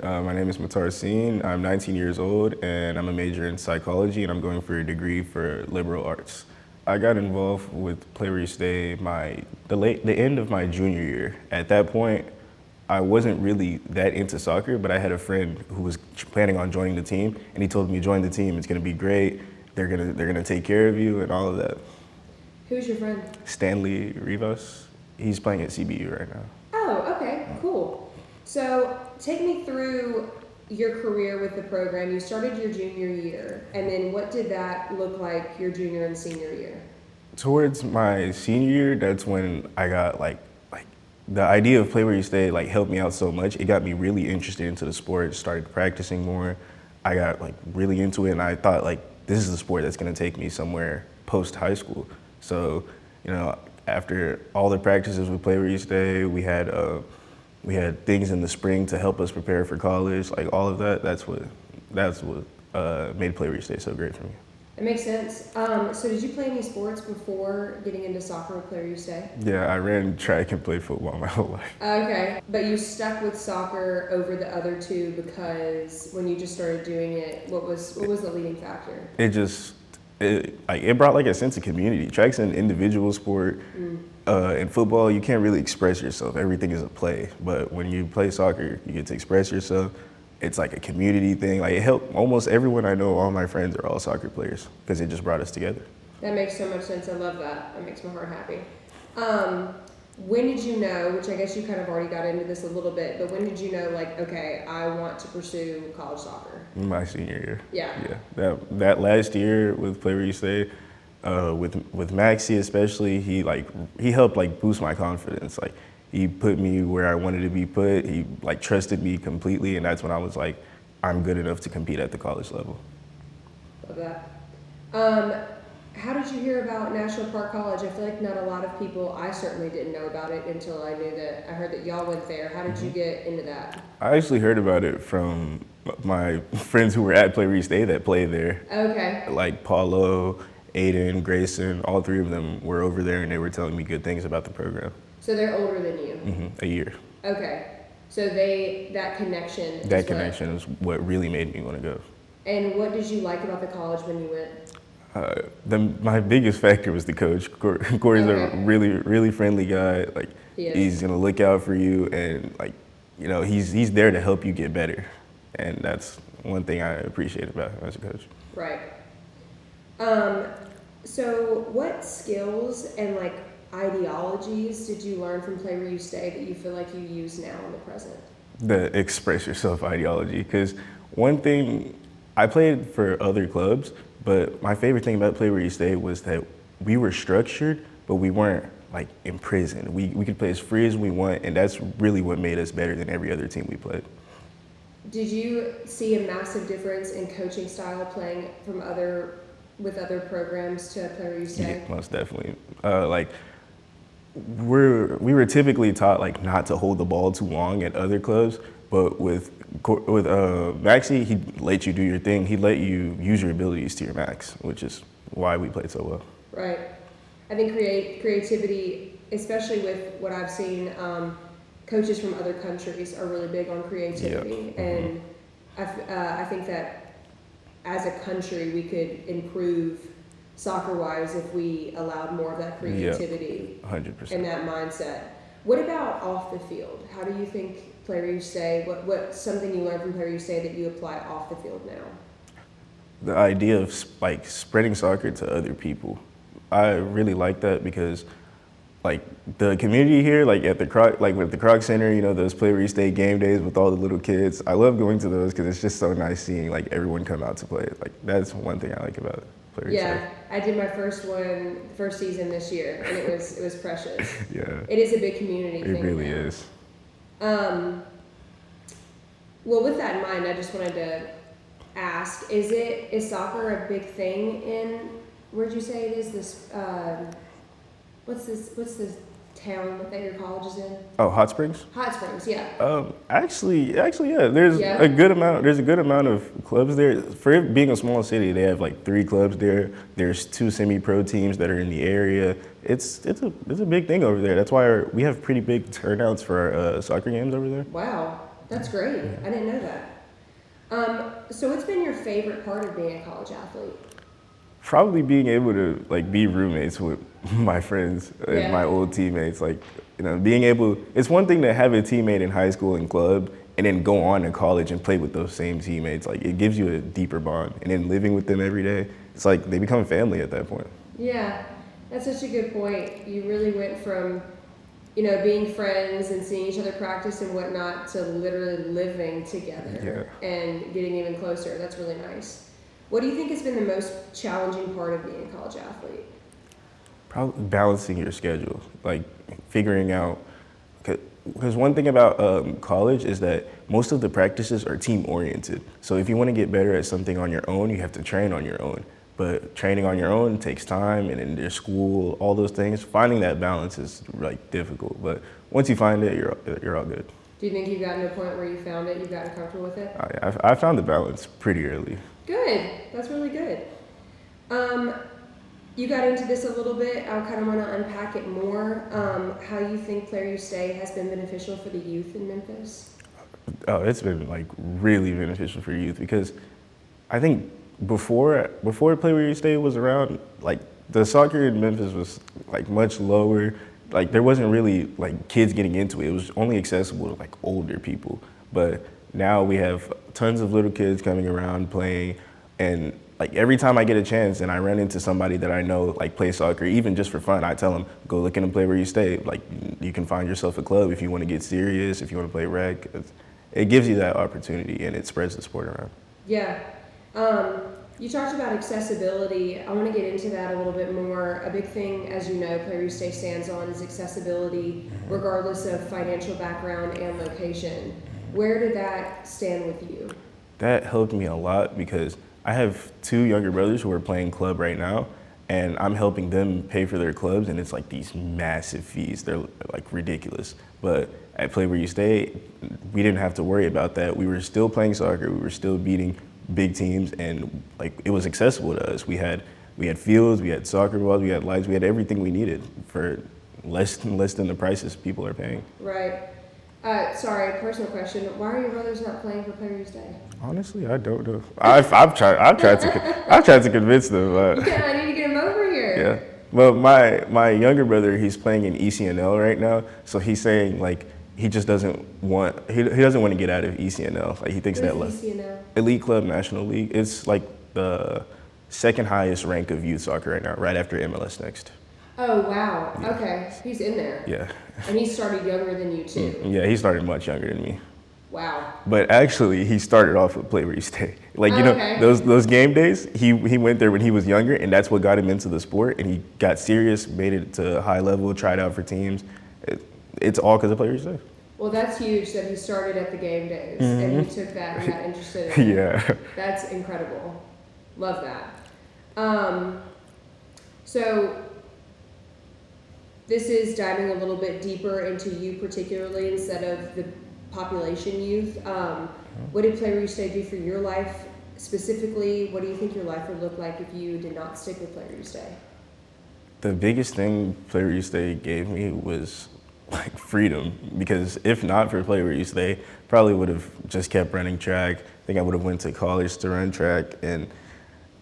My name is Matar Sine. I'm 19 years old and I'm a major in psychology and I'm going for a degree for liberal arts. I got involved with PWYS Day the end of my junior year. At that point, I wasn't really that into soccer, but I had a friend who was planning on joining the team and he told me, join the team, it's gonna be great. They're gonna take care of you and all of that. Who's your friend? Stanley Rivas. He's playing at CBU right now. Oh, okay, cool. So take me through your career with the program. You started your junior year, and then what did that look like your junior and senior year? Towards my senior year, that's when I got like the idea of Play Where You Stay helped me out so much. It got me really interested into the sport, started practicing more. I got really into it and I thought this is the sport that's gonna take me somewhere post high school. So, after all the practices with Play Where You Stay, we had things in the spring to help us prepare for college, all of that. That's what made Play Where You Stay so great for me. It makes sense. So did you play any sports before getting into soccer with Play Where You Stay? Yeah, I ran track and played football my whole life. Okay, but you stuck with soccer over the other two because when you just started doing it, what was the leading factor? It brought a sense of community. Track's an individual sport. In football, you can't really express yourself. Everything is a play. But when you play soccer, you get to express yourself. It's like a community thing. It helped almost everyone I know. All my friends are all soccer players because it just brought us together. That makes so much sense. I love that. That makes my heart happy. When did you know, which I guess you kind of already got into this a little bit, but when did you know, okay, I want to pursue college soccer? My senior year. Yeah. Yeah. That last year with Play Where You Stay, with Maxie especially, he helped boost my confidence. He put me where I wanted to be put. He trusted me completely, and that's when I was I'm good enough to compete at the college level. Love that. How did you hear about National Park College? I feel like not a lot of people, I certainly didn't know about it until I heard that y'all went there. How did you get into that? I actually heard about it from my friends who were at Play Where You Stay that played there. Okay. Paulo, Aiden, Grayson, all three of them were over there and they were telling me good things about the program. So they're older than you? A year. Okay. So that connection. That connection is what really made me want to go. And what did you like about the college when you went? My biggest factor was the coach. Corey's a really, really friendly guy. He's gonna look out for you, and he's there to help you get better, and that's one thing I appreciate about him as a coach. Right. So what skills and ideologies did you learn from Play Where You Stay that you feel like you use now in the present? The express yourself ideology, because one thing, I played for other clubs, but my favorite thing about Play Where You Stay was that we were structured, but we weren't imprisoned. We could play as free as we want, and that's really what made us better than every other team we played. Did you see a massive difference in coaching style playing with other programs to Play Where You Stay? Yeah, most definitely. We were typically taught not to hold the ball too long at other clubs, but with Maxie, he'd let you do your thing. He'd let you use your abilities to your max, which is why we played so well. Right. I think creativity, especially with what I've seen, coaches from other countries are really big on creativity. Yeah. And I think that as a country, we could improve soccer-wise if we allowed more of that creativity. 100%. And that mindset. What about off the field? How do you think Play Where You Stay, what's something you learned from Play Where You Stay that you apply off the field now? The idea of spreading soccer to other people. I really like that because the community here, at the Croc, with the Croc Center, those Play Where You Stay game days with all the little kids. I love going to those because it's just so nice seeing everyone come out to play. That's one thing I like about it. Yeah, I did my first season this year, and it was precious. Yeah. It is a big community thing. It really is. Well, with that in mind, I just wanted to ask: is soccer a big thing in? Where'd you say it is? What's this town that your college is in? Oh, Hot Springs? Hot Springs, yeah. Actually, yeah. There's a good amount of clubs there. For it being a small city, they have 3 clubs there. There's 2 semi-pro teams that are in the area. It's a big thing over there. That's why we have pretty big turnouts for our soccer games over there. Wow. That's great. I didn't know that. So what's been your favorite part of being a college athlete? Probably being able to like be roommates with my friends and my old teammates. Like, being able, it's one thing to have a teammate in high school and club and then go on to college and play with those same teammates. Like, it gives you a deeper bond. And then living with them every day, it's like they become family at that point. Yeah, that's such a good point. You really went from, being friends and seeing each other practice and whatnot to literally living together and getting even closer. That's really nice. What do you think has been the most challenging part of being a college athlete? Probably balancing your schedule, like figuring out, because one thing about college is that most of the practices are team oriented. So if you want to get better at something on your own, you have to train on your own. But training on your own takes time, and in their school, all those things. Finding that balance is like difficult, but once you find it, you're all good. Do you think you've gotten to a point where you found it, you've gotten comfortable with it? I found the balance pretty early. Good. That's really good. You got into this a little bit. I kind of want to unpack it more. How you think Player You Stay has been beneficial for the youth in Memphis? Oh, it's been like really beneficial for youth because I think before Play Where You Stay was around, like the soccer in Memphis was like much lower. Like there wasn't really like kids getting into it. It was only accessible to like older people. But now we have tons of little kids coming around playing, and like every time I get a chance and I run into somebody that I know like play soccer, even just for fun, I tell them, go look in and Play Where You Stay. Like you can find yourself a club if you want to get serious, if you want to play rec. It gives you that opportunity and it spreads the sport around. Yeah. You talked about accessibility. I want to get into that a little bit more. A big thing, as you know, Play Where You Stay stands on is accessibility, regardless of financial background and location. Where did that stand with you? That helped me a lot because I have 2 younger brothers who are playing club right now, and I'm helping them pay for their clubs, and it's like these massive fees. They're like ridiculous. But at Play Where You Stay, we didn't have to worry about that. We were still playing soccer. We were still beating big teams, and like it was accessible to us. We had fields, we had soccer balls, we had lights, we had everything we needed for less than the prices people are paying. Right. Sorry, personal question. Why are your brothers not playing for Play Where You Stay? Honestly, I don't know. I've tried to convince them. Yeah, I need to get them over here. Yeah. Well, my younger brother, he's playing in ECNL right now, so he's saying like he just doesn't want he doesn't want to get out of ECNL. Like he thinks What is ECNL? Elite Club National League. It's like the second highest rank of youth soccer right now, right after MLS Next. Oh wow. Yeah. Okay, he's in there. Yeah. And he started younger than you too. Yeah, he started much younger than me. Wow. But actually, he started off with Play Where You Stay. Like, those game days, he went there when he was younger, and that's what got him into the sport. And he got serious, made it to a high level, tried out for teams. It's all because of Play Where You Stay. Well, that's huge that he started at the game days, and he took that and got interested in it. Yeah. That's incredible. Love that. So this is diving a little bit deeper into you particularly instead of the population youth. What did Play Where You Stay do for your life specifically? What do you think your life would look like if you did not stick with Play Where You Stay? The biggest thing Play Where You Stay gave me was like freedom, because if not for Play Where You Stay, probably would have just kept running track. I think I would have went to college to run track, and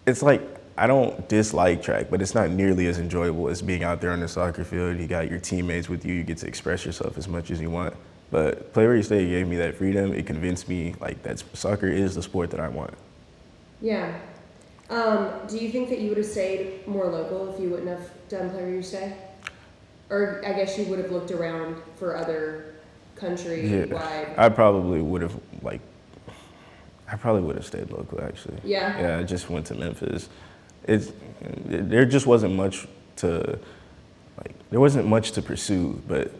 it's like I don't dislike track, but it's not nearly as enjoyable as being out there on the soccer field. You got your teammates with you, you get to express yourself as much as you want. But Play Where You Stay gave me that freedom. It convinced me like that soccer is the sport that I want. Yeah. Do you think that you would have stayed more local if you wouldn't have done Play Where You Stay? Or I guess you would have looked around for other country-wide. Yeah, I probably would have stayed local actually. Yeah. Yeah, I just went to Memphis. There just wasn't much to pursue, but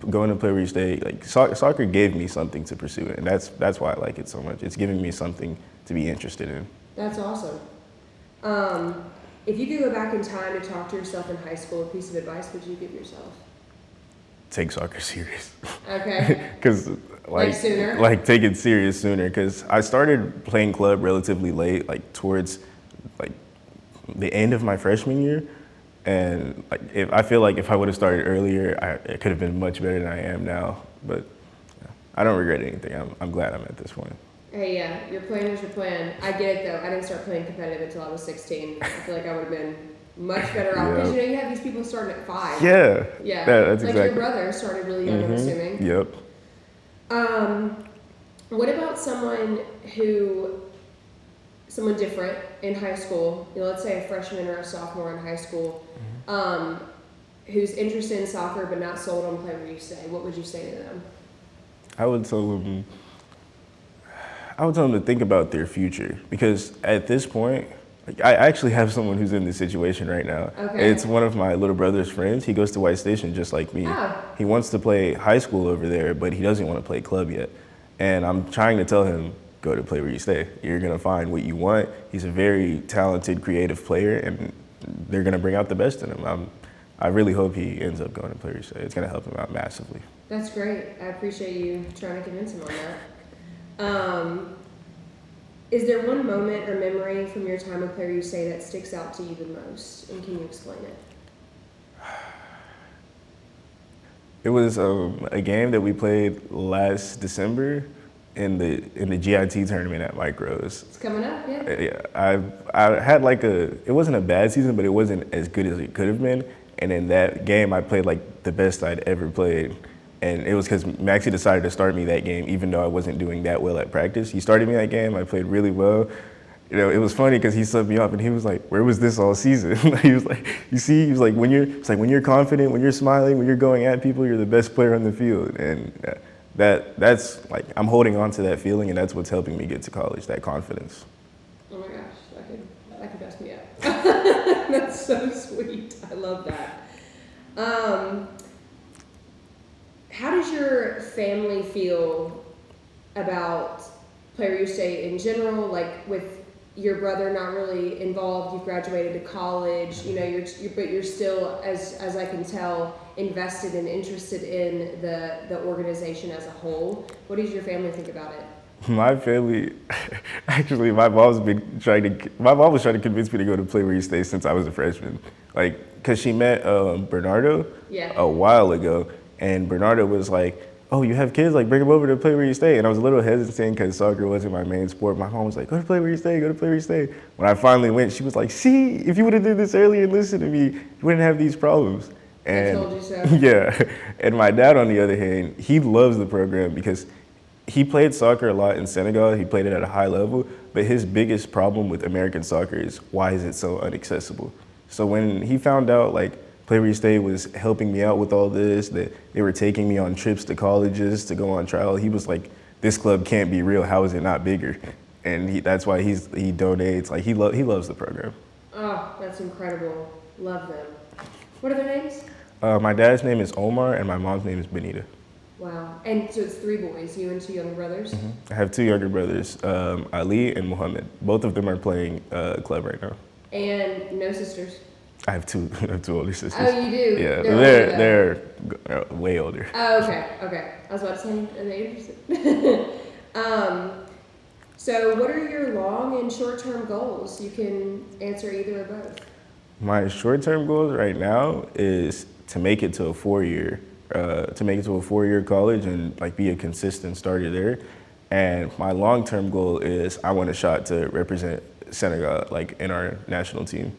going to Play Where You Stay, like soccer gave me something to pursue, and that's why I like it so much. It's giving me something to be interested in. That's awesome. If you could go back in time to talk to yourself in high school, what piece of advice would you give yourself? Take soccer serious. Okay. Because sooner? Like take it serious sooner, because I started playing club relatively late, like towards like the end of my freshman year. And I feel like if I would have started earlier, I could have been much better than I am now. But I don't regret anything. I'm glad I'm at this point. Hey, yeah, your plan was your plan. I get it though. I didn't start playing competitive until I was 16. I feel like I would have been much better off because you have these people starting at 5. Yeah. Yeah. That's like exactly. your brother started really young, I'm assuming. Yep. What about someone different in high school? Let's say a freshman or a sophomore in high school, who's interested in soccer but not sold on Play Where You Stay. What would you say to them? I would tell them to think about their future because at this point, like, I actually have someone who's in this situation right now. Okay. It's one of my little brother's friends. He goes to White Station just like me. Oh. He wants to play high school over there, but he doesn't want to play club yet. And I'm trying to tell him, go to Play Where You Stay. You're going to find what you want. He's a very talented, creative player, and they're going to bring out the best in him. I really hope he ends up going to Play Where You Stay. It's going to help him out massively. That's great. I appreciate you trying to convince him on that. Is there one moment or memory from your time with Play Where You Stay that sticks out to you the most, and can you explain it? It was a game that we played last December in the GIT tournament at Micros. It's coming up, yeah. Yeah, I had it wasn't a bad season, but it wasn't as good as it could have been. And in that game, I played like the best I'd ever played. And it was because Maxie decided to start me that game, even though I wasn't doing that well at practice. He started me that game. I played really well. It was funny because he subbed me off, and he was like, "Where was this all season?" He was like, "You see," he was like, when you're confident, when you're smiling, when you're going at people, you're the best player on the field." And that's like I'm holding on to that feeling, and that's what's helping me get to college. That confidence. Oh my gosh, that could mess me up. That's so sweet. I love that. How does your family feel about Play Where You Stay in general? Like with your brother not really involved, you've graduated to college. But you're still, as I can tell, invested and interested in the organization as a whole. What does your family think about it? My family, actually, my mom was trying to convince me to go to Play Where You Stay since I was a freshman. Like, cause she met Bernardo a while ago. And Bernardo was like, "Oh, you have kids? Like, bring them over to Play Where You Stay." And I was a little hesitant because soccer wasn't my main sport. My mom was like, "Go to Play Where You Stay, go to Play Where You Stay." When I finally went, she was like, "See, if you would have did this earlier and listened to me, you wouldn't have these problems." And I told you so. Yeah. And my dad, on the other hand, he loves the program because he played soccer a lot in Senegal. He played it at a high level. But his biggest problem with American soccer is why is it so inaccessible? So when he found out, like, Play Where You Stay was helping me out with all this, that they were taking me on trips to colleges to go on trial. He was like, this club can't be real. How is it not bigger? And that's why he donates. Like, he loves the program. Oh, that's incredible. Love them. What are their names? My dad's name is Omar, and my mom's name is Benita. Wow. And so it's 3 boys, you and 2 younger brothers? I have 2 younger brothers, Ali and Muhammad. Both of them are playing club right now. And no sisters? I have two older sisters. Oh, you do? Yeah, they're way older. Oh, okay. I was about to say, are they interested? So what are your long and short-term goals? You can answer either or both. My short-term goals right now is to make it to a 4-year college and like be a consistent starter there. And my long-term goal is I want a shot to represent Senegal like in our national team.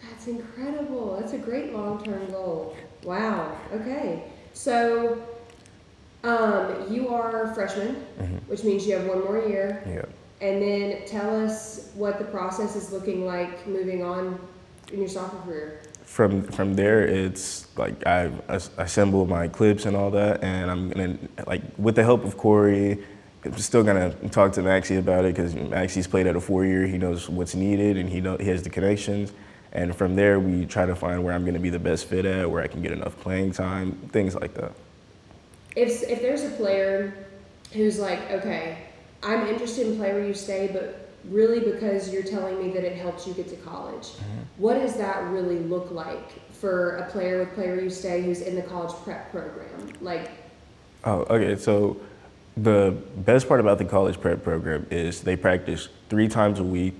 That's incredible. That's a great long-term goal. Wow. Okay. So you are a freshman, which means you have 1 more year. Yeah. And then tell us what the process is looking like moving on in your soccer career. From there, it's like I assemble my clips and all that, and I'm gonna, like, with the help of Corey, I'm still gonna talk to Maxie about it because Maxie's played at a 4-year. He knows what's needed, and he has the connections. And from there, we try to find where I'm gonna be the best fit at, where I can get enough playing time, things like that. If there's a player who's like, okay, I'm interested in Play Where You Stay, but really because you're telling me that it helps you get to college, what does that really look like for a player with Play Where You Stay who's in the college prep program? Like, oh, okay. So the best part about the college prep program is they practice 3 times a week.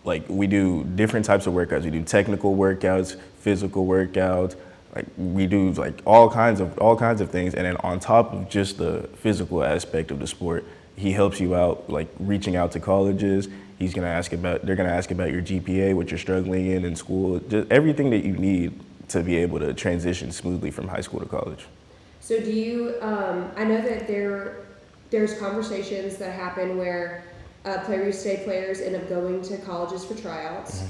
Like, we do different types of workouts. We do technical workouts, physical workouts. Like we do like all kinds of things, and then on top of just the physical aspect of the sport, he helps you out, like reaching out to colleges. They're gonna ask about your GPA, what you're struggling in school, just everything that you need to be able to transition smoothly from high school to college. So do you, I know that there's conversations that happen where Player State players end up going to colleges for tryouts.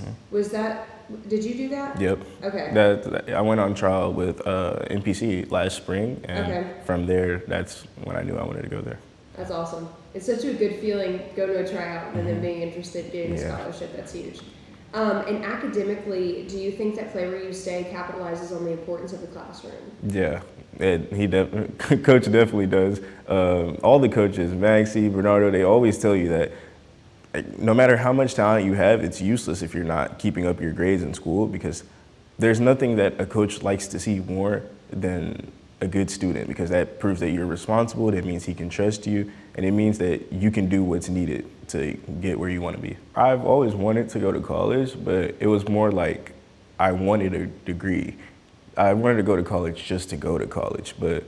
Did you do that? Yep. Okay. I went on trial with NPC last spring, and Okay. from there, that's when I knew I wanted to go there. That's awesome. It's such a good feeling, go to a tryout and then being interested in getting a Yeah. scholarship. That's huge. And academically, do you think that Play Where You Stay capitalizes on the importance of the classroom? Yeah, coach definitely does. All the coaches, Maxie, Bernardo, they always tell you that like, no matter how much talent you have, it's useless if you're not keeping up your grades in school, because there's nothing that a coach likes to see more than a good student, because that proves that you're responsible, that means he can trust you, and it means that you can do what's needed to get where you want to be. I've always wanted to go to college, but it was more like I wanted a degree. I wanted to go to college just to go to college, but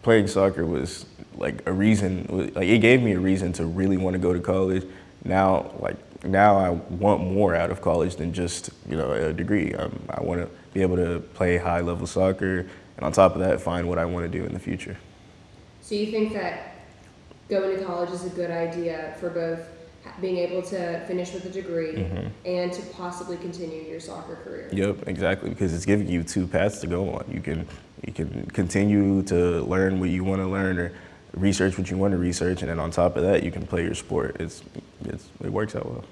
playing soccer was like a reason, like it gave me a reason to really want to go to college. Now I want more out of college than just, a degree. I want to be able to play high level soccer, and on top of that, find what I want to do in the future. So you think that going to college is a good idea for both being able to finish with a degree and to possibly continue your soccer career? Yep, exactly, because it's giving you two paths to go on. You can continue to learn what you want to learn, or research what you want to research, and then on top of that, you can play your sport. It works out well.